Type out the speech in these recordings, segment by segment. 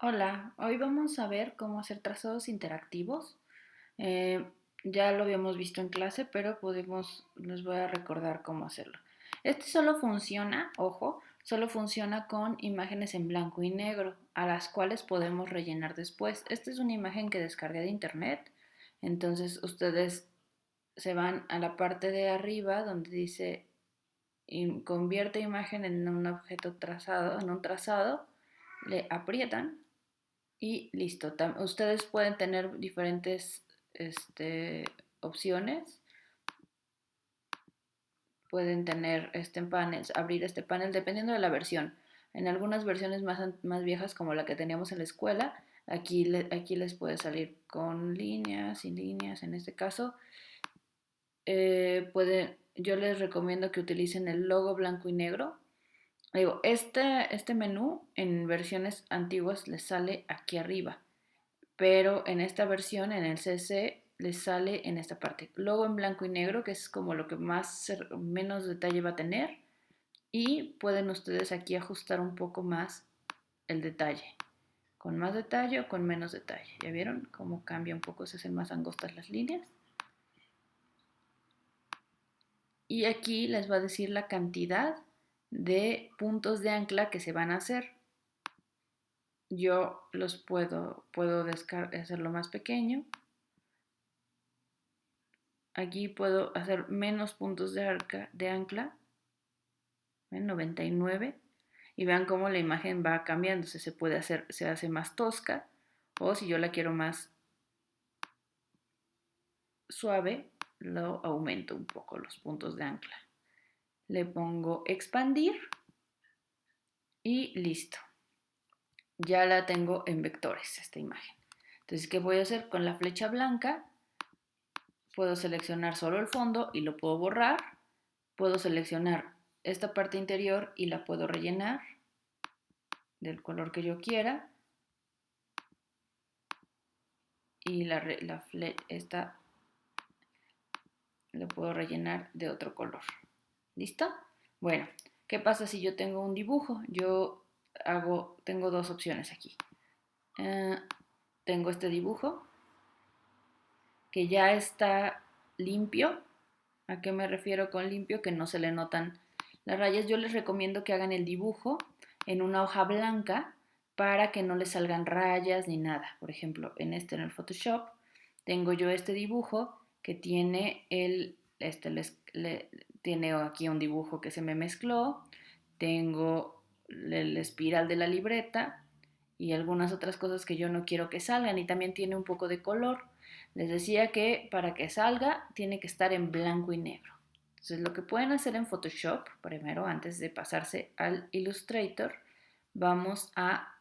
Hola, hoy vamos a ver cómo hacer trazados interactivos. Eh, ya lo habíamos visto en clase, pero les voy a recordar cómo hacerlo. Este solo funciona, ojo, solo funciona con imágenes en blanco y negro, a las cuales podemos rellenar después. Esta es una imagen que descargué de internet, entonces ustedes se van a la parte de arriba donde dice convierte imagen en un objeto trazado, en un trazado, le aprietan y listo. Ustedes pueden tener diferentes opciones. Pueden tener panel, abrir este panel dependiendo de la versión. En algunas versiones más viejas, como la que teníamos en la escuela, aquí les puede salir con líneas, sin líneas. En este caso, yo les recomiendo que utilicen el logo blanco y negro. Digo, este menú en versiones antiguas les sale aquí arriba, pero en esta versión, en el CC, les sale en esta parte. Logo en blanco y negro, que es como lo que menos detalle va a tener. Y pueden ustedes aquí ajustar un poco más el detalle. Con más detalle o con menos detalle. ¿Ya vieron cómo cambia un poco? Se hacen más angostas las líneas. Y aquí les va a decir la cantidad de puntos de ancla que se van a hacer. Yo los puedo hacerlo más pequeño. Aquí puedo hacer menos puntos de ancla, ¿ven? 99. Y vean cómo la imagen va cambiando. Se hace más tosca, o si yo la quiero más suave, lo aumento un poco los puntos de ancla. Le pongo expandir y listo. Ya la tengo en vectores esta imagen. Entonces, ¿qué voy a hacer? Con la flecha blanca puedo seleccionar solo el fondo y lo puedo borrar. Puedo seleccionar esta parte interior y la puedo rellenar del color que yo quiera. Y esta lo puedo rellenar de otro color. ¿Listo? Bueno, ¿qué pasa si yo tengo un dibujo? Tengo dos opciones aquí. Eh, Tengo este dibujo que ya está limpio. ¿A qué me refiero con limpio? Que no se le notan las rayas. Yo les recomiendo que hagan el dibujo en una hoja blanca para que no les salgan rayas ni nada. Por ejemplo, en el Photoshop, tengo yo este dibujo que tiene tiene aquí un dibujo que se me mezcló, tengo el espiral de la libreta y algunas otras cosas que yo no quiero que salgan, y también tiene un poco de color. Les decía que para que salga tiene que estar en blanco y negro. Entonces lo que pueden hacer en Photoshop, primero antes de pasarse al Illustrator, vamos a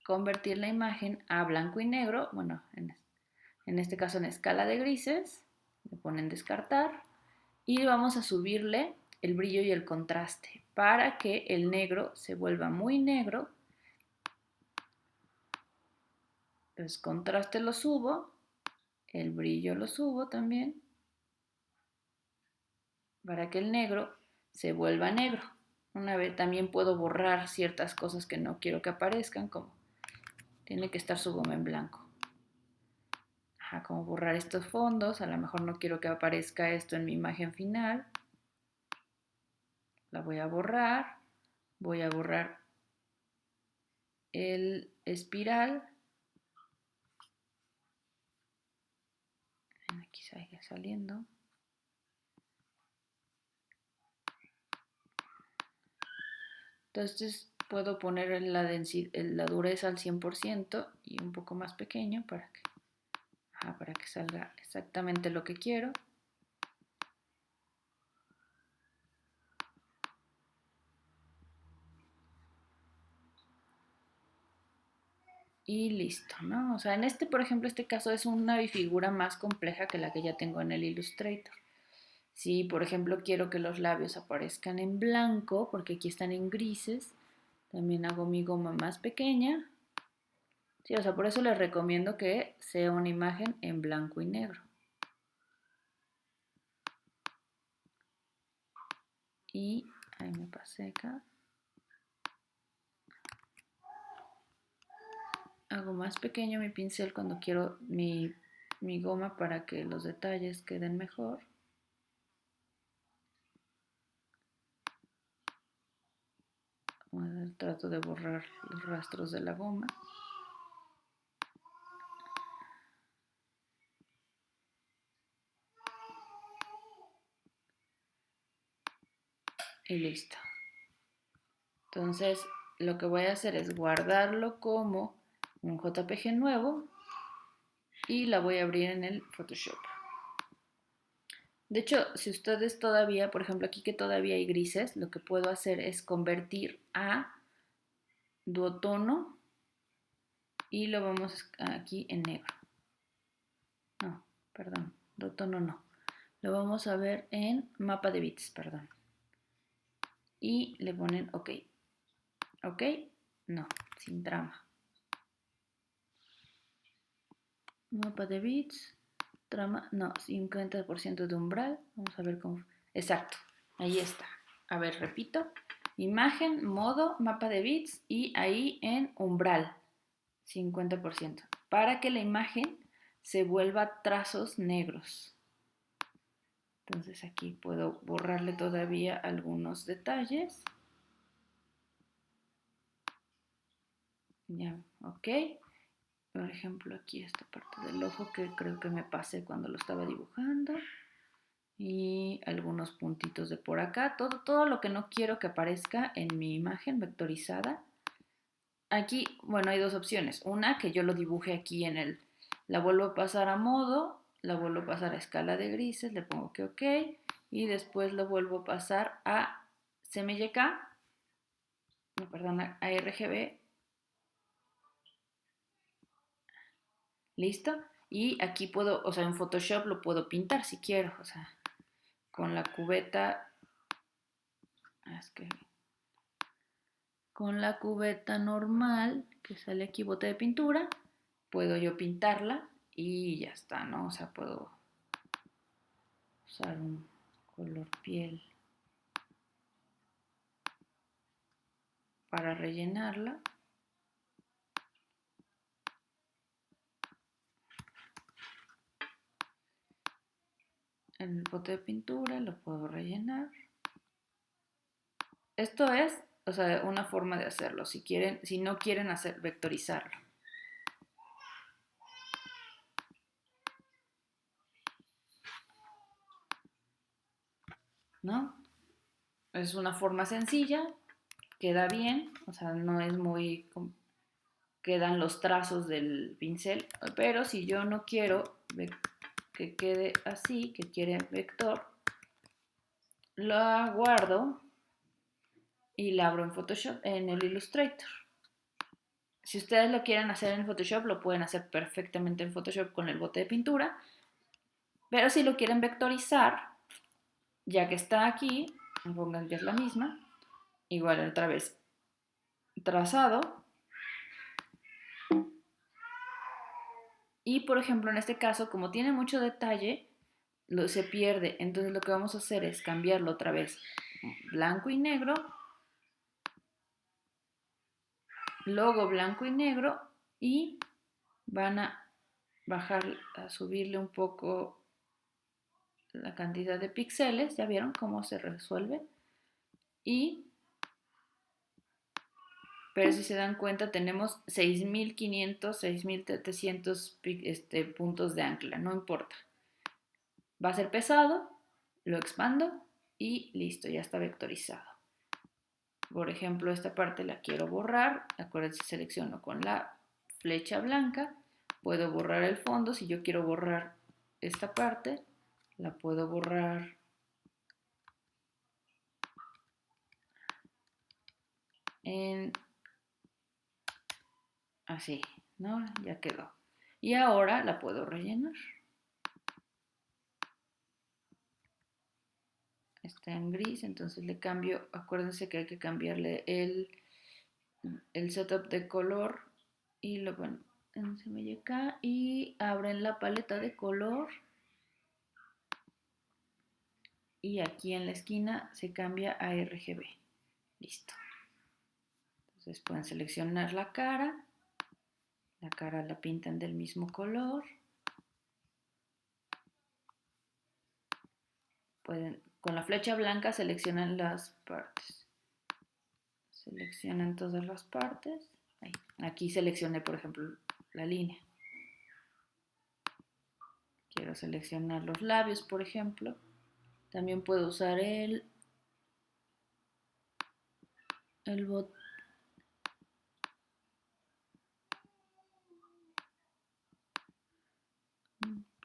convertir la imagen a blanco y negro, bueno, en este caso en escala de grises, le ponen descartar y vamos a subirle el brillo y el contraste para que el negro se vuelva muy negro. Entonces contraste lo subo, el brillo lo subo también para que el negro se vuelva negro. Una vez también puedo borrar ciertas cosas que no quiero que aparezcan, como tiene que estar su goma en blanco. Como borrar estos fondos, a lo mejor no quiero que aparezca esto en mi imagen final. La voy a borrar el espiral. Aquí sigue saliendo. Entonces puedo poner la dureza al 100% y un poco más pequeño para que salga exactamente lo que quiero. Y listo, ¿no? O sea, por ejemplo, este caso es una bifigura más compleja que la que ya tengo en el Illustrator. Si, por ejemplo, quiero que los labios aparezcan en blanco, porque aquí están en grises, también hago mi goma más pequeña. Sí, o sea, por eso les recomiendo que sea una imagen en blanco y negro. Y ahí me pasé acá. hago más pequeño mi pincel cuando quiero mi goma para que los detalles queden mejor. Trato de borrar los rastros de la goma. Y listo. Entonces, lo que voy a hacer es guardarlo como un JPG nuevo y la voy a abrir en el Photoshop. De hecho, si ustedes todavía, por ejemplo, aquí que todavía hay grises, lo que puedo hacer es convertir a duotono y lo vamos aquí en negro. No, perdón, duotono no. Lo vamos a ver en mapa de bits, perdón. Y le ponen OK. OK, no, sin trama. Mapa de bits, trama, no, 50% de umbral. Vamos a ver cómo. Exacto, ahí está. A ver, repito. Imagen, modo, mapa de bits y ahí en umbral, 50%. Para que la imagen se vuelva trazos negros. Entonces aquí puedo borrarle todavía algunos detalles. Ya, ok. Por ejemplo, aquí esta parte del ojo que creo que me pasé cuando lo estaba dibujando. Y algunos puntitos de por acá. Todo lo que no quiero que aparezca en mi imagen vectorizada. Aquí, bueno, hay dos opciones. Una, que yo lo dibuje aquí en el... La vuelvo a pasar a modo, la vuelvo a pasar a escala de grises, le pongo que OK. Y después lo vuelvo a pasar a CMYK, no, perdón, a RGB. ¿Listo? Y aquí puedo, o sea, en Photoshop lo puedo pintar si quiero, o sea, con la cubeta, es que con la cubeta normal que sale aquí bote de pintura, puedo yo pintarla y ya está, ¿no? O sea, puedo usar un color piel para rellenarla. El bote de pintura lo puedo rellenar. Esto es, o sea, una forma de hacerlo. Si quieren, si no quieren hacer vectorizarlo, ¿no? Es una forma sencilla, queda bien, o sea, no es muy... Quedan los trazos del pincel, pero si yo no quiero que quede así, que quiere vector, lo guardo y la abro en Photoshop, en el Illustrator. Si ustedes lo quieren hacer en Photoshop, lo pueden hacer perfectamente en Photoshop con el bote de pintura, pero si lo quieren vectorizar, ya que está aquí, pongan que es la misma, igual otra vez trazado. Y por ejemplo, en este caso, como tiene mucho detalle, se pierde. Entonces lo que vamos a hacer es cambiarlo otra vez blanco y negro, logo blanco y negro, y van a bajar, a subirle un poco la cantidad de píxeles. ¿Ya vieron cómo se resuelve? Pero si se dan cuenta, tenemos 6500, 6700 puntos de ancla, no importa. Va a ser pesado, lo expando y listo, ya está vectorizado. Por ejemplo, esta parte la quiero borrar. Acuérdense, selecciono con la flecha blanca. Puedo borrar el fondo. Si yo quiero borrar esta parte, la puedo borrar en así, ¿no? Ya quedó. Y ahora la puedo rellenar. Está en gris, entonces le cambio. Acuérdense que hay que cambiarle el setup de color y lo ponen en CMYK y abren la paleta de color y aquí en la esquina se cambia a RGB. Listo. Entonces pueden seleccionar la cara, la La cara la pintan del mismo color. Con la flecha blanca seleccionan las partes. Seleccionan todas las partes. Ahí. Aquí seleccioné, por ejemplo, la línea. Quiero seleccionar los labios, por ejemplo. También puedo usar el botón.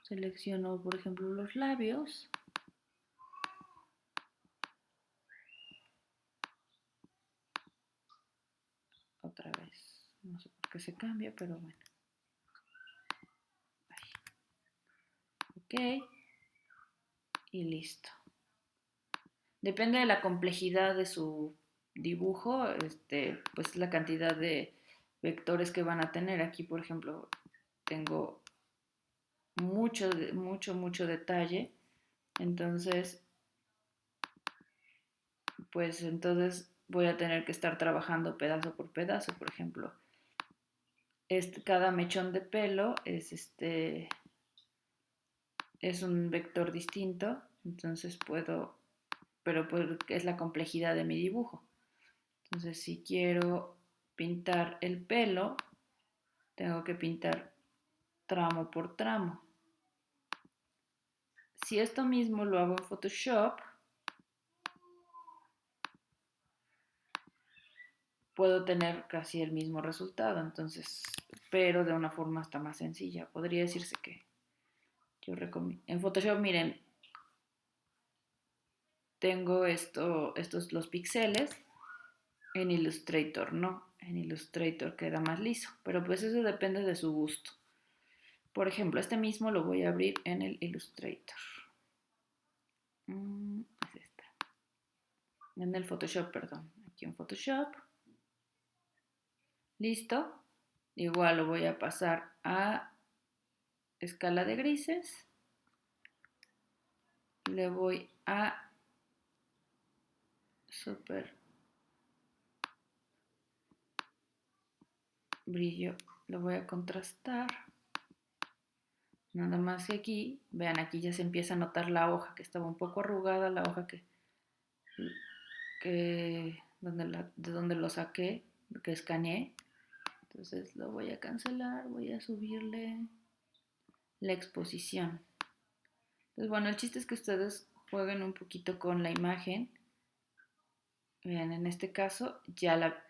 Selecciono, por ejemplo, los labios. Otra vez. No sé por qué se cambia, pero bueno. Ahí. Ok. Y listo. Depende de la complejidad de su dibujo, pues la cantidad de vectores que van a tener. Aquí, por ejemplo, tengo mucho detalle. Entonces, pues entonces voy a tener que estar trabajando pedazo por pedazo. Por ejemplo, cada mechón de pelo es un vector distinto. Entonces pero es la complejidad de mi dibujo. Entonces, si quiero pintar el pelo, tengo que pintar tramo por tramo. Si esto mismo lo hago en Photoshop, puedo tener casi el mismo resultado, entonces, pero de una forma hasta más sencilla. Podría decirse que yo recomiendo. En Photoshop, miren, tengo estos los píxeles. En Illustrator no, en Illustrator queda más liso, pero pues eso depende de su gusto. Por ejemplo, este mismo lo voy a abrir en el Illustrator. Es esta. En el Photoshop, perdón. Aquí en Photoshop. Listo. Igual lo voy a pasar a escala de grises. Le voy a super brillo. Lo voy a contrastar. Nada más que aquí, vean, aquí ya se empieza a notar la hoja que estaba un poco arrugada, la hoja de donde lo saqué, que escaneé. Entonces lo voy a cancelar, voy a subirle la exposición. Entonces, bueno, el chiste es que ustedes jueguen un poquito con la imagen. Vean, en este caso ya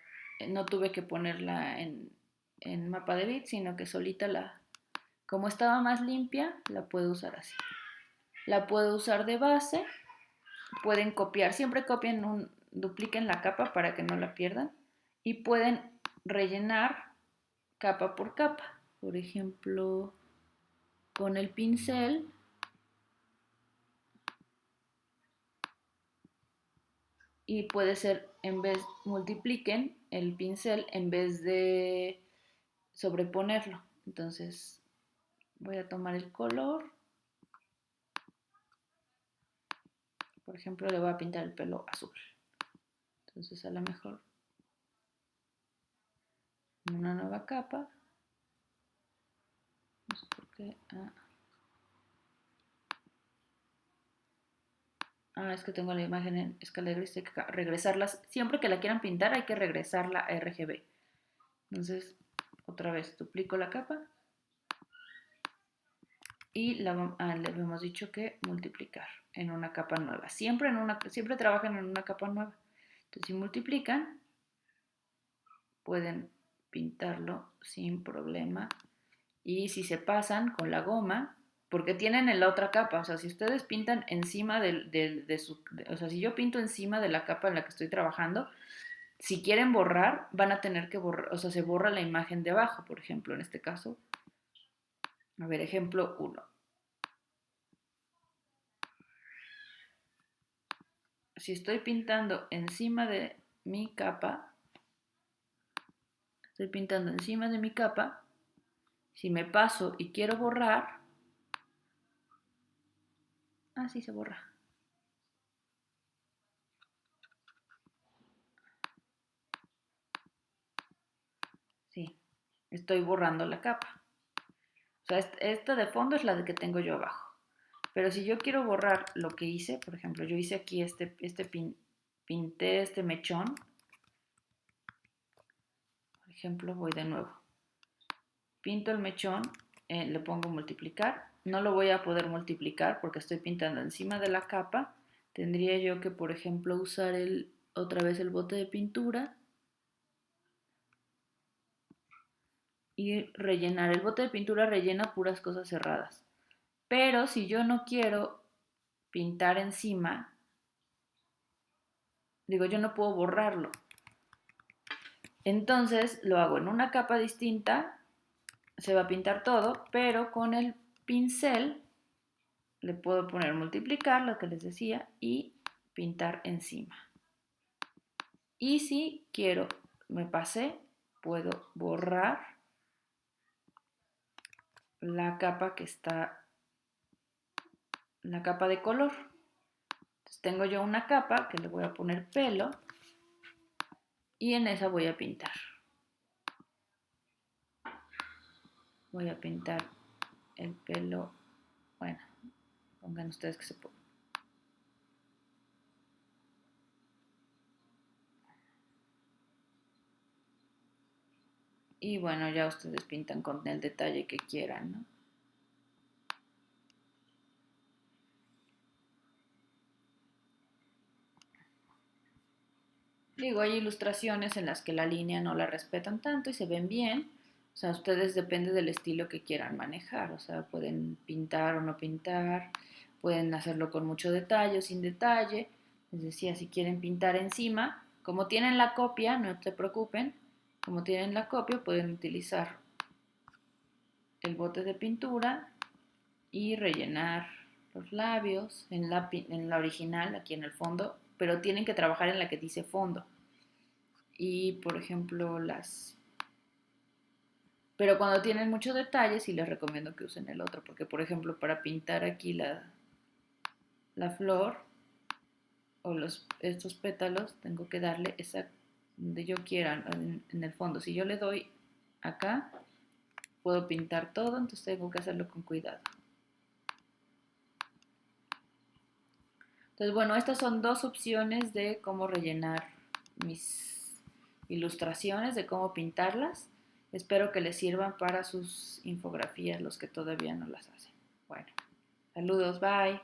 no tuve que ponerla en mapa de bits, sino que solita como estaba más limpia, la puedo usar así. La puedo usar de base, pueden copiar, siempre dupliquen la capa para que no la pierdan y pueden rellenar capa por capa. Por ejemplo, con el pincel y puede ser multipliquen el pincel en vez de sobreponerlo. Entonces voy a tomar el color. Por ejemplo, le voy a pintar el pelo azul. Entonces a lo mejor una nueva capa. No sé por qué. Es que tengo la imagen en escala de gris, hay que regresarlas. Siempre que la quieran pintar hay que regresarla a RGB. Entonces, otra vez, duplico la capa. Y le hemos dicho que multiplicar en una capa nueva. Siempre trabajan en una capa nueva. Entonces, si multiplican, pueden pintarlo sin problema. Y si se pasan con la goma, porque tienen en la otra capa, o sea, si ustedes pintan encima o sea, si yo pinto encima de la capa en la que estoy trabajando, si quieren borrar, van a tener que borrar, o sea, se borra la imagen de abajo, por ejemplo, en este caso. A ver, ejemplo 1. Si estoy pintando encima de mi capa, si me paso y quiero borrar, sí se borra. Sí, estoy borrando la capa. O sea, esta de fondo es la que tengo yo abajo. Pero si yo quiero borrar lo que hice, por ejemplo, yo hice aquí pinté este mechón. Por ejemplo, voy de nuevo. Pinto el mechón, le pongo multiplicar. No lo voy a poder multiplicar porque estoy pintando encima de la capa. Tendría yo que, por ejemplo, usar otra vez el bote de pintura y rellenar. El bote de pintura rellena puras cosas cerradas. Pero si yo no quiero pintar encima, digo, yo no puedo borrarlo. Entonces lo hago en una capa distinta, se va a pintar todo, pero con el pincel le puedo poner multiplicar, lo que les decía, y pintar encima. Y si quiero, me pasé, puedo borrar la capa que está, la capa de color. Entonces tengo yo una capa que le voy a poner pelo y en esa voy a pintar. Voy a pintar el pelo, bueno, pongan ustedes que se puede. Y bueno, ya ustedes pintan con el detalle que quieran, ¿no? Digo, hay ilustraciones en las que la línea no la respetan tanto y se ven bien. O sea, ustedes depende del estilo que quieran manejar. O sea, pueden pintar o no pintar, pueden hacerlo con mucho detalle o sin detalle. Les decía, si quieren pintar encima, como tienen la copia, no se preocupen, como tienen la copia, pueden utilizar el bote de pintura y rellenar los labios en la original, aquí en el fondo, pero tienen que trabajar en la que dice fondo. Y por ejemplo pero cuando tienen mucho detalle sí les recomiendo que usen el otro, porque por ejemplo para pintar aquí la flor o estos pétalos tengo que darle esa donde yo quiera en el fondo. Si yo le doy acá puedo pintar todo, entonces tengo que hacerlo con cuidado. Entonces bueno, estas son dos opciones de cómo rellenar mis ilustraciones, de cómo pintarlas. Espero que les sirvan para sus infografías los que todavía no las hacen. Bueno, saludos, bye.